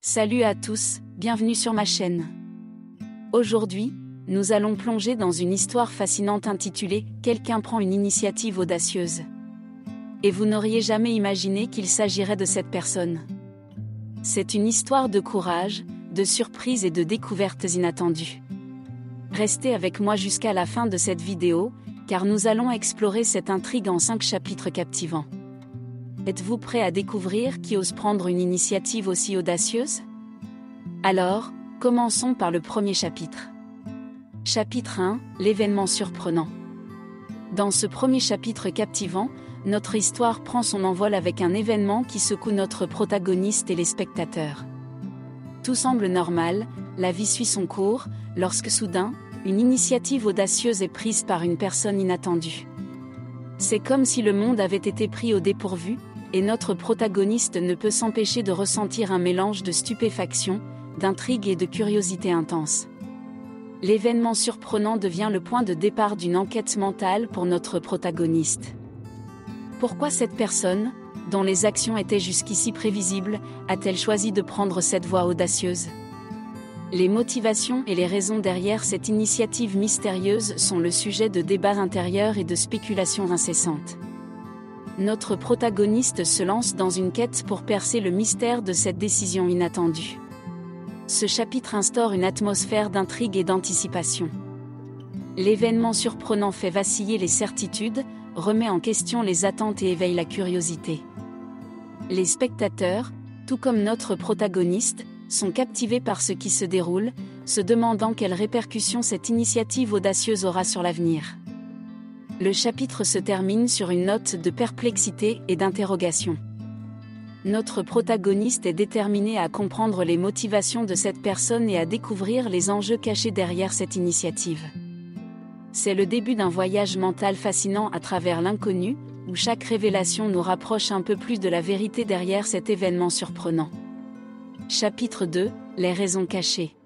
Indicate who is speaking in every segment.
Speaker 1: Salut à tous, bienvenue sur ma chaîne. Aujourd'hui, nous allons plonger dans une histoire fascinante intitulée « Quelqu'un prend une initiative audacieuse ». Et vous n'auriez jamais imaginé qu'il s'agirait de cette personne. C'est une histoire de courage, de surprise et de découvertes inattendues. Restez avec moi jusqu'à la fin de cette vidéo, car nous allons explorer cette intrigue en 5 chapitres captivants. Êtes-vous prêt à découvrir qui ose prendre une initiative aussi audacieuse? Alors, commençons par le premier chapitre. Chapitre 1, l'événement surprenant. Dans ce premier chapitre captivant, notre histoire prend son envol avec un événement qui secoue notre protagoniste et les spectateurs. Tout semble normal, la vie suit son cours, lorsque soudain, une initiative audacieuse est prise par une personne inattendue. C'est comme si le monde avait été pris au dépourvu, et notre protagoniste ne peut s'empêcher de ressentir un mélange de stupéfaction, d'intrigue et de curiosité intense. L'événement surprenant devient le point de départ d'une enquête mentale pour notre protagoniste. Pourquoi cette personne, dont les actions étaient jusqu'ici prévisibles, a-t-elle choisi de prendre cette voie audacieuse? Les motivations et les raisons derrière cette initiative mystérieuse sont le sujet de débats intérieurs et de spéculations incessantes. Notre protagoniste se lance dans une quête pour percer le mystère de cette décision inattendue. Ce chapitre instaure une atmosphère d'intrigue et d'anticipation. L'événement surprenant fait vaciller les certitudes, remet en question les attentes et éveille la curiosité. Les spectateurs, tout comme notre protagoniste, sont captivés par ce qui se déroule, se demandant quelles répercussions cette initiative audacieuse aura sur l'avenir. Le chapitre se termine sur une note de perplexité et d'interrogation. Notre protagoniste est déterminé à comprendre les motivations de cette personne et à découvrir les enjeux cachés derrière cette initiative. C'est le début d'un voyage mental fascinant à travers l'inconnu, où chaque révélation nous rapproche un peu plus de la vérité derrière cet événement surprenant. Chapitre 2, les raisons cachées.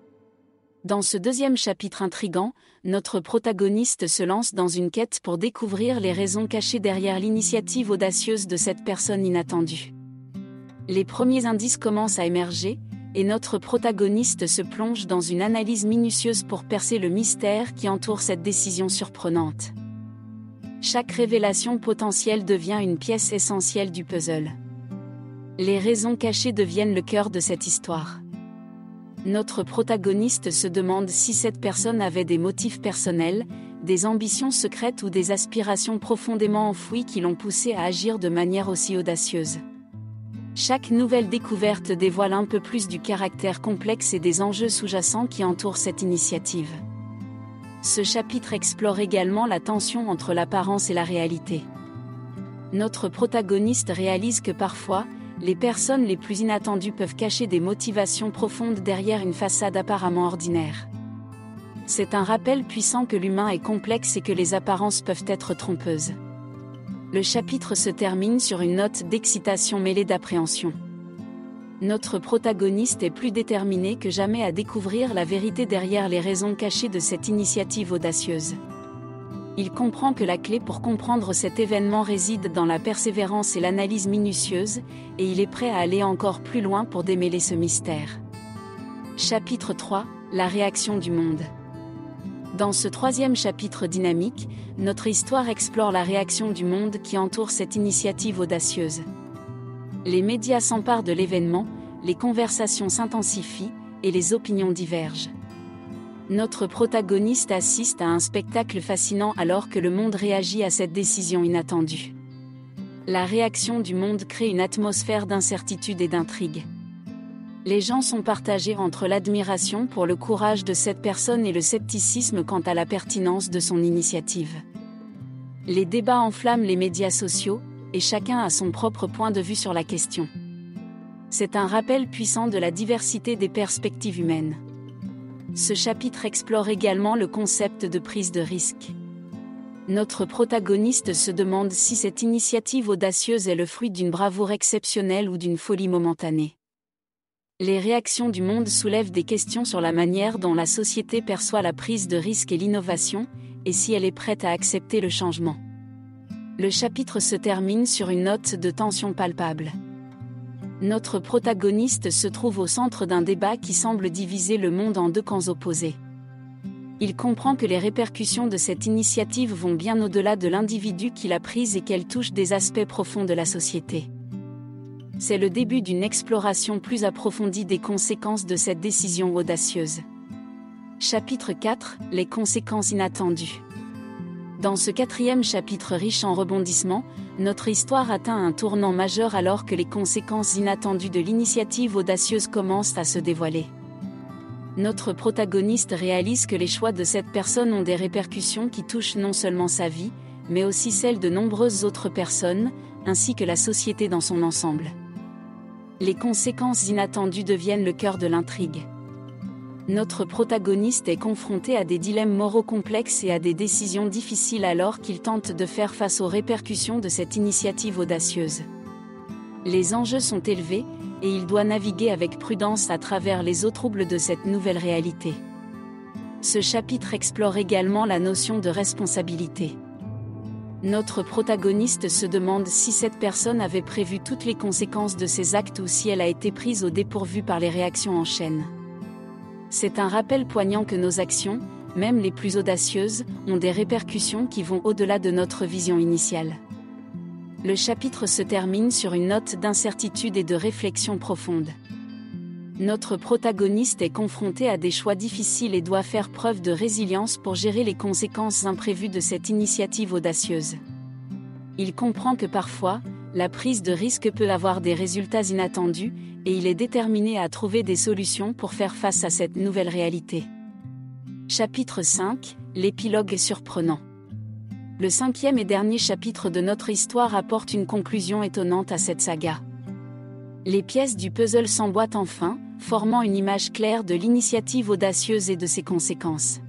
Speaker 1: Dans ce deuxième chapitre intrigant, notre protagoniste se lance dans une quête pour découvrir les raisons cachées derrière l'initiative audacieuse de cette personne inattendue. Les premiers indices commencent à émerger, et notre protagoniste se plonge dans une analyse minutieuse pour percer le mystère qui entoure cette décision surprenante. Chaque révélation potentielle devient une pièce essentielle du puzzle. Les raisons cachées deviennent le cœur de cette histoire. Notre protagoniste se demande si cette personne avait des motifs personnels, des ambitions secrètes ou des aspirations profondément enfouies qui l'ont poussé à agir de manière aussi audacieuse. Chaque nouvelle découverte dévoile un peu plus du caractère complexe et des enjeux sous-jacents qui entourent cette initiative. Ce chapitre explore également la tension entre l'apparence et la réalité. Notre protagoniste réalise que parfois, les personnes les plus inattendues peuvent cacher des motivations profondes derrière une façade apparemment ordinaire. C'est un rappel puissant que l'humain est complexe et que les apparences peuvent être trompeuses. Le chapitre se termine sur une note d'excitation mêlée d'appréhension. Notre protagoniste est plus déterminé que jamais à découvrir la vérité derrière les raisons cachées de cette initiative audacieuse. Il comprend que la clé pour comprendre cet événement réside dans la persévérance et l'analyse minutieuse, et il est prêt à aller encore plus loin pour démêler ce mystère. Chapitre 3, la réaction du monde. Dans ce troisième chapitre dynamique, notre histoire explore la réaction du monde qui entoure cette initiative audacieuse. Les médias s'emparent de l'événement, les conversations s'intensifient, et les opinions divergent. Notre protagoniste assiste à un spectacle fascinant alors que le monde réagit à cette décision inattendue. La réaction du monde crée une atmosphère d'incertitude et d'intrigue. Les gens sont partagés entre l'admiration pour le courage de cette personne et le scepticisme quant à la pertinence de son initiative. Les débats enflamment les médias sociaux, et chacun a son propre point de vue sur la question. C'est un rappel puissant de la diversité des perspectives humaines. Ce chapitre explore également le concept de prise de risque. Notre protagoniste se demande si cette initiative audacieuse est le fruit d'une bravoure exceptionnelle ou d'une folie momentanée. Les réactions du monde soulèvent des questions sur la manière dont la société perçoit la prise de risque et l'innovation, et si elle est prête à accepter le changement. Le chapitre se termine sur une note de tension palpable. Notre protagoniste se trouve au centre d'un débat qui semble diviser le monde en deux camps opposés. Il comprend que les répercussions de cette initiative vont bien au-delà de l'individu qui l'a prise et qu'elle touche des aspects profonds de la société. C'est le début d'une exploration plus approfondie des conséquences de cette décision audacieuse. Chapitre 4 – Les conséquences inattendues. Dans ce 4e chapitre riche en rebondissements, notre histoire atteint un tournant majeur alors que les conséquences inattendues de l'initiative audacieuse commencent à se dévoiler. Notre protagoniste réalise que les choix de cette personne ont des répercussions qui touchent non seulement sa vie, mais aussi celles de nombreuses autres personnes, ainsi que la société dans son ensemble. Les conséquences inattendues deviennent le cœur de l'intrigue. Notre protagoniste est confronté à des dilemmes moraux complexes et à des décisions difficiles alors qu'il tente de faire face aux répercussions de cette initiative audacieuse. Les enjeux sont élevés, et il doit naviguer avec prudence à travers les eaux troubles de cette nouvelle réalité. Ce chapitre explore également la notion de responsabilité. Notre protagoniste se demande si cette personne avait prévu toutes les conséquences de ses actes ou si elle a été prise au dépourvu par les réactions en chaîne. C'est un rappel poignant que nos actions, même les plus audacieuses, ont des répercussions qui vont au-delà de notre vision initiale. Le chapitre se termine sur une note d'incertitude et de réflexion profonde. Notre protagoniste est confronté à des choix difficiles et doit faire preuve de résilience pour gérer les conséquences imprévues de cette initiative audacieuse. Il comprend que parfois, la prise de risque peut avoir des résultats inattendus, et il est déterminé à trouver des solutions pour faire face à cette nouvelle réalité. Chapitre 5 – L'épilogue surprenant. Le 5e et dernier chapitre de notre histoire apporte une conclusion étonnante à cette saga. Les pièces du puzzle s'emboîtent enfin, formant une image claire de l'initiative audacieuse et de ses conséquences.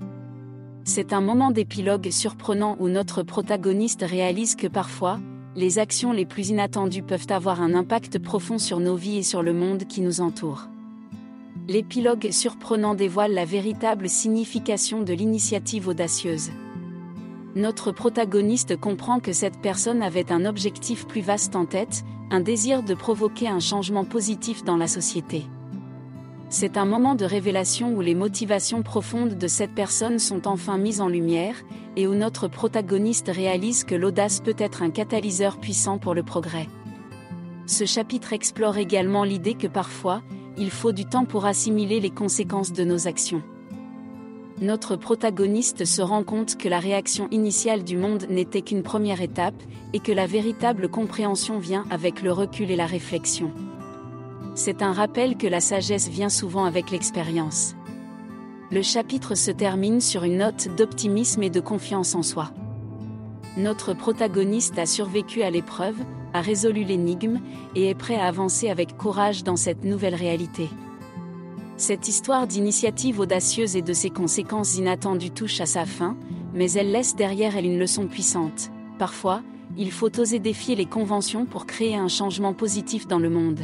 Speaker 1: C'est un moment d'épilogue surprenant où notre protagoniste réalise que parfois, les actions les plus inattendues peuvent avoir un impact profond sur nos vies et sur le monde qui nous entoure. L'épilogue surprenant dévoile la véritable signification de l'initiative audacieuse. Notre protagoniste comprend que cette personne avait un objectif plus vaste en tête, un désir de provoquer un changement positif dans la société. C'est un moment de révélation où les motivations profondes de cette personne sont enfin mises en lumière, et où notre protagoniste réalise que l'audace peut être un catalyseur puissant pour le progrès. Ce chapitre explore également l'idée que parfois, il faut du temps pour assimiler les conséquences de nos actions. Notre protagoniste se rend compte que la réaction initiale du monde n'était qu'une première étape, et que la véritable compréhension vient avec le recul et la réflexion. C'est un rappel que la sagesse vient souvent avec l'expérience. Le chapitre se termine sur une note d'optimisme et de confiance en soi. Notre protagoniste a survécu à l'épreuve, a résolu l'énigme, et est prêt à avancer avec courage dans cette nouvelle réalité. Cette histoire d'initiative audacieuse et de ses conséquences inattendues touche à sa fin, mais elle laisse derrière elle une leçon puissante. Parfois, il faut oser défier les conventions pour créer un changement positif dans le monde.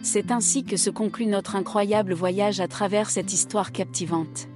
Speaker 1: C'est ainsi que se conclut notre incroyable voyage à travers cette histoire captivante.